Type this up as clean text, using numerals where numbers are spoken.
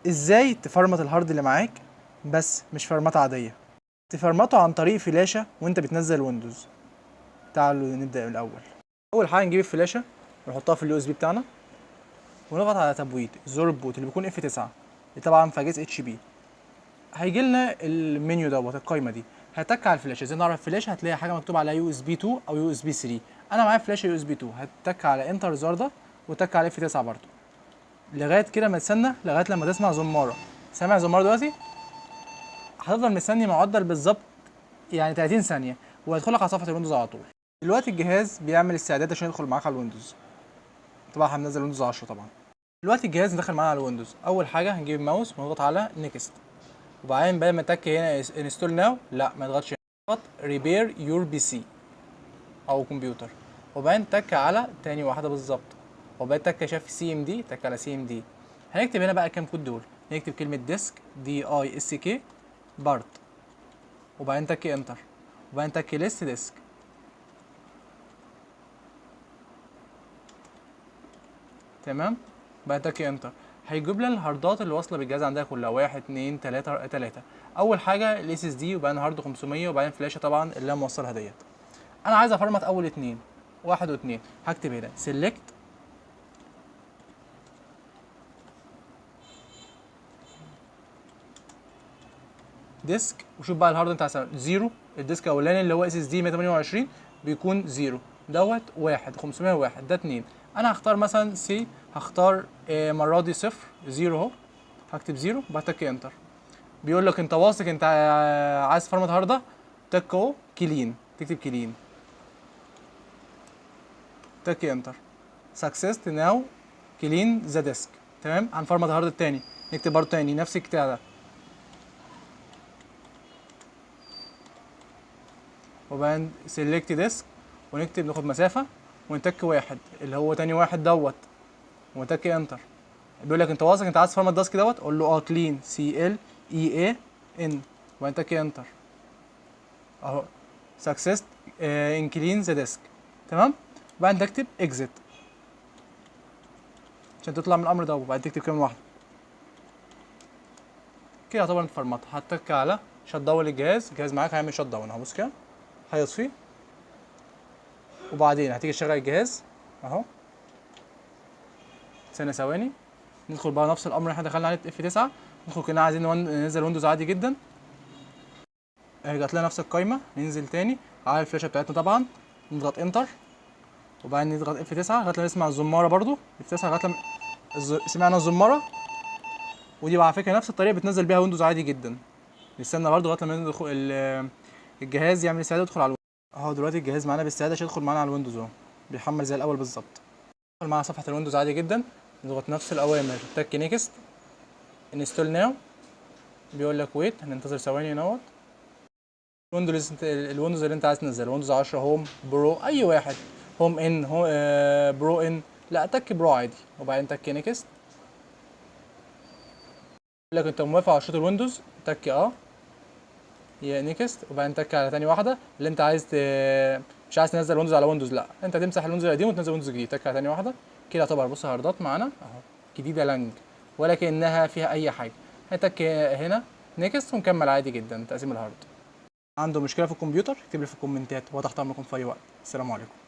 ازاي تفرمت الهارد اللي معاك بس مش فرمات عاديه؟ تفرمته عن طريق فلاشه وانت بتنزل ويندوز. تعالوا نبدا من الاول. اول حاجه نجيب الفلاشه ونحطها في اليو اس بي بتاعنا ونضغط على تبويت زر البوت اللي بيكون اف 9 اللي طبعا في اجهزه اتش بي. هيجي لنا المنيو دوت القايمه دي. هتك على الفلاشه. ازاي نعرف الفلاشه؟ هتلاقي حاجه مكتوب عليها يو اس بي 2 او يو اس بي 3. انا معايا فلاشه يو اس بي 2. هتك على انتر الزر ده وتك على اف 9 برضه لغايه كده ما تستنى لغايه لما تسمع زماره. سامع زماره دلوقتي؟ هتفضل مستني معدل بالظبط يعني 30 ثانيه وهيدخلك على صفحه الويندوز على طول. دلوقتي الجهاز بيعمل استعداد عشان يدخل معاك على الويندوز. طبعا هننزل ويندوز 10 طبعا. دلوقتي الجهاز دخل معانا على الويندوز. اول حاجه هنجيب الماوس ونضغط على نيكست وبعدين بدل ما تك هنا انستول ناو لا ما تضغطش، اضغط ريبير يور بي سي او كمبيوتر وبعدين تك على تاني واحده بالظبط وبعدين تك شاف سي ام دي تك على سي ام دي. هنكتب هنا بقى كام كود دول. نكتب كلمه ديسك دي اي اس كي بارت وبعدين تك انتر وبعدين تك ليست ديسك. تمام. بعد تك انتر هيجيب لنا الهاردات اللي واصله بالجهاز عندها كلها 1 2 3. اول حاجه الاس اس دي وبعدين هارد 500 وبعدين فلاشه طبعا اللي انا موصلها ديت. انا عايز افرمت اول اتنين 1 و2. هكتب هنا سيلكت ديسك وشوف بقى الهارد انت عايز زيرو. الديسك الاولاني اللي هو اس اس دي 128 بيكون زيرو دوت 1 501 ده 2. انا هختار مثلا سي هختار المره دي صفر زيرو اهو. هكتب زيرو وبعد تك انتر. بيقول لك انت واثق انت عايز فرمت هارده تك اهو كلين. تكتب كلين تك انتر سكسست ناو كلين ذا ديسك. تمام. هنفرمت الهارد التاني نكتب برضه تاني نفس البتاع ده وبعدين سيلكت ديسك ونكتب ناخد مسافه ونتك واحد اللي هو تاني واحد دوت ونتك انتر. بيقول لك انت واثق انت عايز فرمت ديسك دوت قول له اه كلين سي ال اي اي ان وبعدين تك انتر اهو سكسست ان كلين ذا ديسك. تمام. وبعدين تكتب اكزيت عشان تطلع من الامر ده وبعدين تكتب كلمه واحده كده. طبعا اتفرمت. هتك على شت داون الجهاز معاك هيعمل شت داون اهو. بص كده هيطفي وبعدين هتيجي تشغل الجهاز اهو. ثواني ندخل بقى نفس الامر اللي احنا دخلنا عليه اف 9. ندخل كنا عايزين ننزل ويندوز عادي جدا. جات لنا نفس القايمه. ننزل تاني على الفلاشه بتاعتنا طبعا نضغط انتر وبعدين نضغط اف 9 لغايه لما نسمع الزماره برضو اف 9 لغايه لما سمعنا الزماره. ودي على فكره نفس الطريقه بتنزل بيها ويندوز عادي جدا. نستنى برضو لغايه لما يدخل الجهاز يعمل استعداد يدخل على الويندوز اهو. دلوقتي الجهاز معانا باستعداد عشان يدخل معانا على الويندوز اهو. بيحمل زي الاول بالظبط. يدخل معانا صفحه الويندوز عادي جدا. نضغط نفس الاوامر تك نيكست انستول ناو. بيقول لك ويت هننتظر ثواني نوت. الويندوز اللي انت عايز تنزله ويندوز 10 هوم برو اي واحد. هوم ان هو برو ان لا تك برو عادي وبعدين تك نيكست. يقول لك انت موافق على شروط الويندوز تك اه يا نيكست وبعدين تك على تاني واحده اللي انت عايز مش عايز تنزل ويندوز على ويندوز لا انت تمسح الويندوز القديم وتنزل ويندوز جديد. تك على تاني واحده كده. طبعا بص هاردات معانا اهو جديده لانج ولا كانها فيها اي حاجه. هتك هنا نيكست ونكمل عادي جدا تقسيم الهارد. عنده مشكله في الكمبيوتر اكتب لي في الكومنتات وتحت امركم في اي وقت. السلام عليكم.